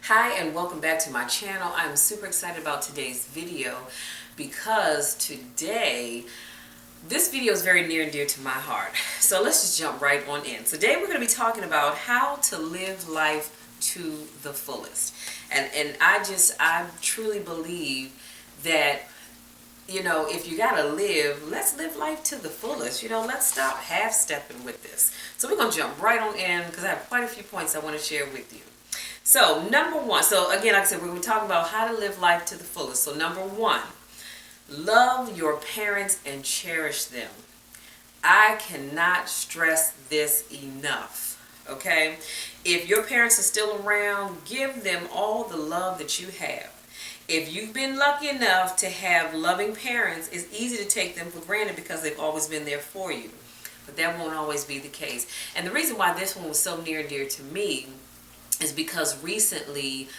Hi and welcome back to my channel. I'm super excited about today's video because this video is very near and dear to my heart. So let's just jump right on in. Today we're going to be talking about how to live life to the fullest. And I truly believe that, if you gotta live, let's live life to the fullest. Let's stop half-stepping with this. So we're gonna jump right on in because I have quite a few points I want to share with you. So number one, so again, like I said, we're going to talk about how to live life to the fullest. So number one, love your parents and cherish them. I cannot stress this enough, okay? If your parents are still around, give them all the love that you have. If you've been lucky enough to have loving parents, it's easy to take them for granted because they've always been there for you. But that won't always be the case. And the reason why this one was so near and dear to me is because recently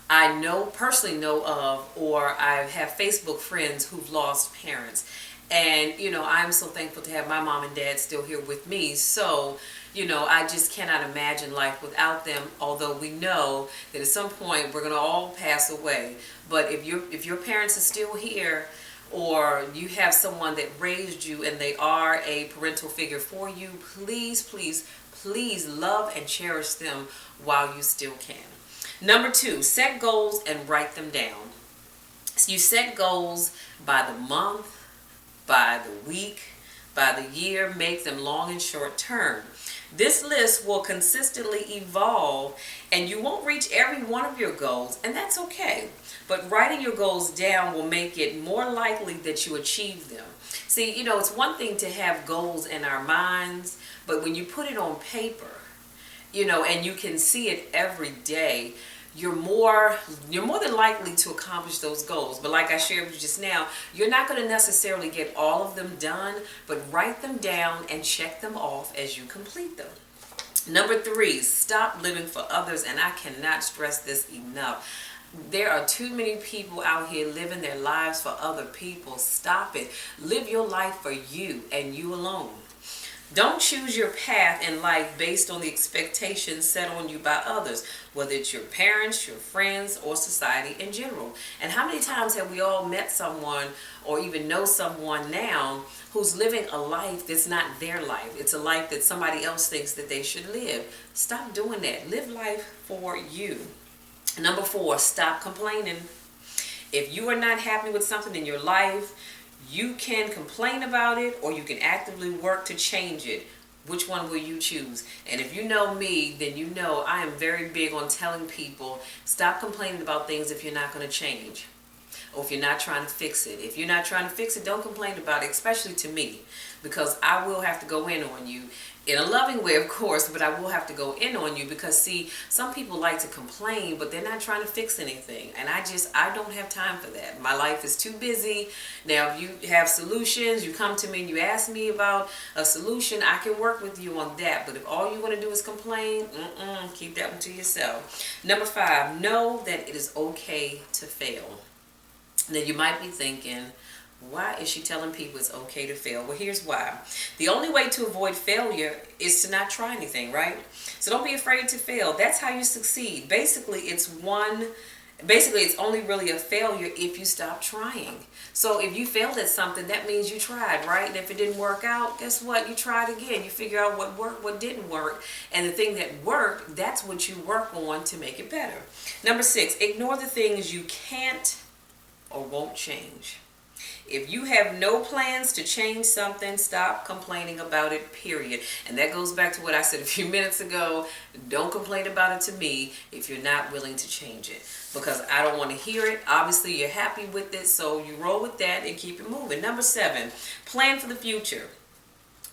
I personally know of, or I have Facebook friends who've lost parents. And, I'm so thankful to have my mom and dad still here with me. So, I just cannot imagine life without them, although we know that at some point we're going to all pass away. But if your parents are still here, or you have someone that raised you and they are a parental figure for you, please, please, please love and cherish them while you still can. Number two, set goals and write them down. So you set goals by the month, by the week, by the year. Make them long and short term. This list will consistently evolve and you won't reach every one of your goals, and that's okay. But writing your goals down will make it more likely that you achieve them. See, it's one thing to have goals in our minds, but when you put it on paper, and you can see it every day, you're more than likely to accomplish those goals. But like I shared with you just now, you're not going to necessarily get all of them done, but write them down and check them off as you complete them. Number three, stop living for others, and I cannot stress this enough. There are too many people out here living their lives for other people. Stop it. Live your life for you and you alone. Don't choose your path in life based on the expectations set on you by others, whether it's your parents, your friends, or society in general. And how many times have we all met someone or even know someone now who's living a life that's not their life? It's a life that somebody else thinks that they should live. Stop doing that. Live life for you. Number four, stop complaining. If you are not happy with something in your life, you can complain about it or you can actively work to change it. Which one will you choose? And if you know me, then you know I am very big on telling people, stop complaining about things if you're not going to change. Or if you're not trying to fix it. If you're not trying to fix it, don't complain about it, especially to me. Because I will have to go in on you. In a loving way, of course, but I will have to go in on you because, see, some people like to complain, but they're not trying to fix anything. And I don't have time for that. My life is too busy. Now, if you have solutions, you come to me and you ask me about a solution, I can work with you on that. But if all you want to do is complain, keep that one to yourself. Number five, know that it is okay to fail. Now, you might be thinking, why is she telling people it's okay to fail? Well, here's why. The only way to avoid failure is to not try anything, right? So don't be afraid to fail. That's how you succeed. Basically, it's only really a failure if you stop trying. So if you failed at something, that means you tried, right? And if it didn't work out, guess what? You tried again. You figure out what worked, what didn't work. And the thing that worked, that's what you work on to make it better. Number six, ignore the things you can't or won't change. If you have no plans to change something, stop complaining about it, period. And that goes back to what I said a few minutes ago. Don't complain about it to me if you're not willing to change it, because I don't want to hear it. Obviously, you're happy with it, so you roll with that and keep it moving. Number seven, plan for the future,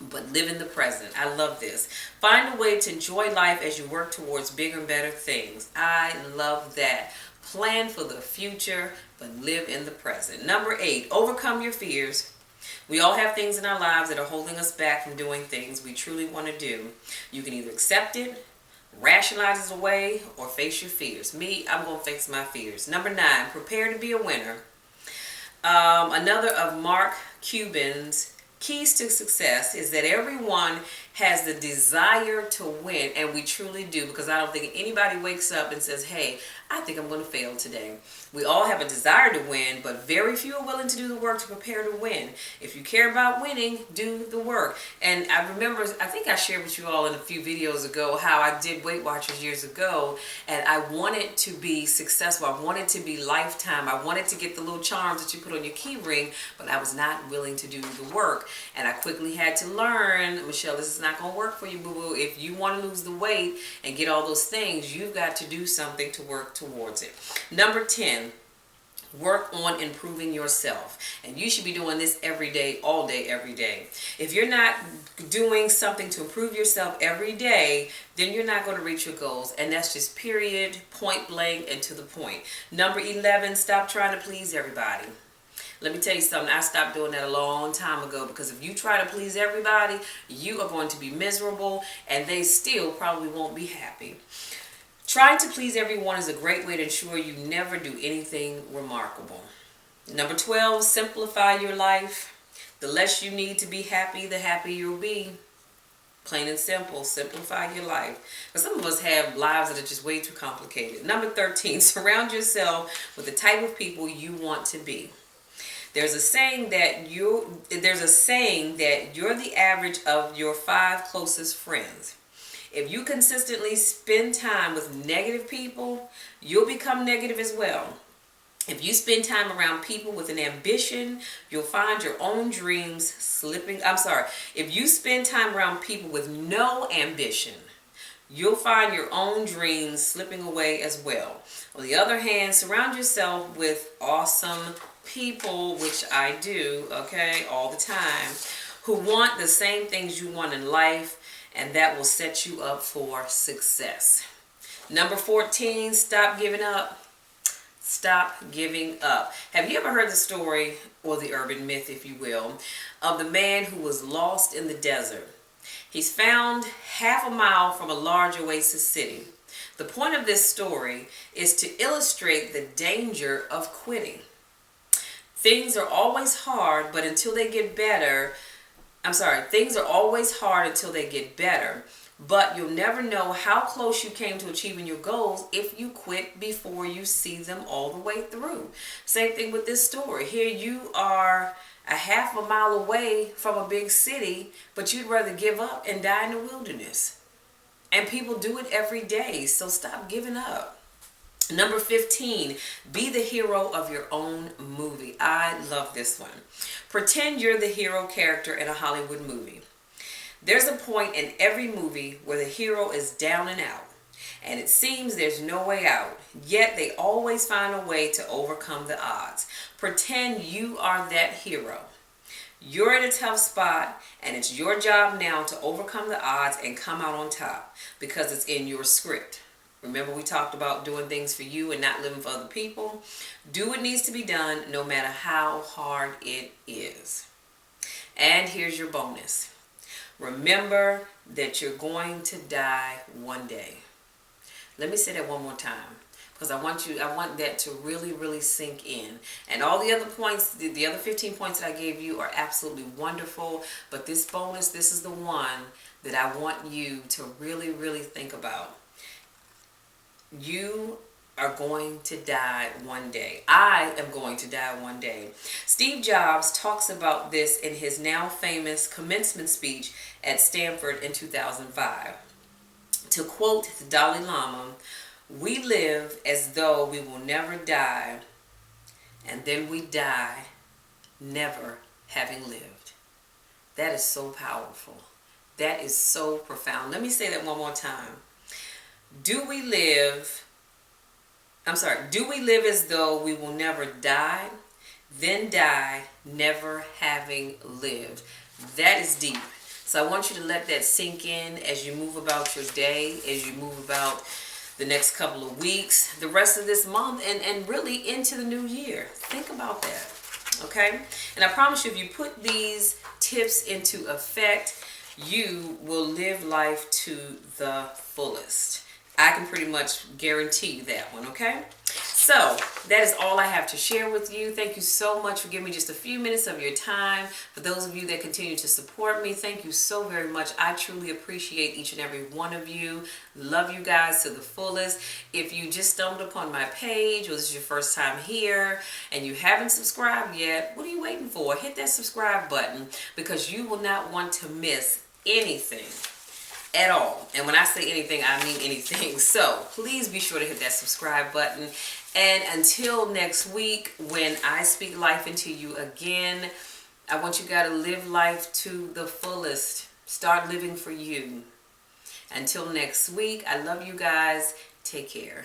but live in the present. I love this. Find a way to enjoy life as you work towards bigger and better things. I love that. Plan for the future, but live in the present. Number eight, overcome your fears. We all have things in our lives that are holding us back from doing things we truly want to do. You can either accept it, rationalize it away, or face your fears. Me, I'm going to face my fears. Number nine, prepare to be a winner. Another of Mark Cuban's keys to success is that everyone has the desire to win, and we truly do, because I don't think anybody wakes up and says, hey, I think I'm going to fail today. We all have a desire to win, but very few are willing to do the work to prepare to win. If you care about winning, do the work. And I remember, I think I shared with you all in a few videos ago how I did Weight Watchers years ago, and I wanted to be successful. I wanted to be lifetime. I wanted to get the little charms that you put on your key ring, but I was not willing to do the work. And I quickly had to learn, Michelle, this is not going to work for you, boo-boo. If you want to lose the weight and get all those things, you've got to do something to work towards it. Number 10, work on improving yourself. And you should be doing this every day, all day, every day. If you're not doing something to improve yourself every day, then you're not going to reach your goals. And that's just period, point blank, and to the point. Number 11, stop trying to please everybody. Let me tell you something, I stopped doing that a long time ago, because if you try to please everybody, you are going to be miserable, and they still probably won't be happy. Trying to please everyone is a great way to ensure you never do anything remarkable. Number 12, simplify your life. The less you need to be happy, the happier you'll be. Plain and simple, simplify your life. But some of us have lives that are just way too complicated. Number 13, surround yourself with the type of people you want to be. There's a saying that you're the average of your 5 closest friends. If you consistently spend time with negative people, you'll become negative as well. If you spend time around people with an ambition, you'll find your own dreams slipping. If you spend time around people with no ambition, you'll find your own dreams slipping away as well. On the other hand, surround yourself with awesome people, which I do, okay, all the time, who want the same things you want in life, and that will set you up for success. Number 14, stop giving up. Stop giving up. Have you ever heard the story, or the urban myth, if you will, of the man who was lost in the desert? He's found half a mile from a large oasis city. The point of this story is to illustrate the danger of quitting. Things are always hard, but until they get better, things are always hard until they get better, but you'll never know how close you came to achieving your goals if you quit before you see them all the way through. Same thing with this story. Here you are a half a mile away from a big city, but you'd rather give up and die in the wilderness. And people do it every day, so stop giving up. Number 15, be the hero of your own movie. I love this one. Pretend you're the hero character in a Hollywood movie. There's a point in every movie where the hero is down and out, and it seems there's no way out, yet they always find a way to overcome the odds. Pretend you are that hero. You're in a tough spot, and it's your job now to overcome the odds and come out on top, because it's in your script. Remember, we talked about doing things for you and not living for other people. Do what needs to be done, no matter how hard it is. And here's your bonus. Remember that you're going to die one day. Let me say that one more time, because I want that to really, really sink in. And all the other points, the other 15 points that I gave you are absolutely wonderful. But this bonus, this is the one that I want you to really, really think about. You are going to die one day. I am going to die one day. Steve Jobs talks about this in his now famous commencement speech at Stanford in 2005. To quote the Dalai Lama, "We live as though we will never die, and then we die never having lived." That is so powerful. That is so profound. Let me say that one more time. Do we live as though we will never die, then die never having lived? That is deep. So I want you to let that sink in as you move about your day, as you move about the next couple of weeks, the rest of this month, and really into the new year. Think about that, okay? And I promise you, if you put these tips into effect, you will live life to the fullest. I can pretty much guarantee that one, okay? So that is all I have to share with you. Thank you so much for giving me just a few minutes of your time. For those of you that continue to support me, thank you so very much. I truly appreciate each and every one of you. Love you guys to the fullest. If you just stumbled upon my page or this is your first time here and you haven't subscribed yet, what are you waiting for? Hit that subscribe button because you will not want to miss anything at all. And when I say anything, I mean anything. So please be sure to hit that subscribe button. And until next week, when I speak life into you again, I want you guys to live life to the fullest. Start living for you. Until next week, I love you guys. Take care.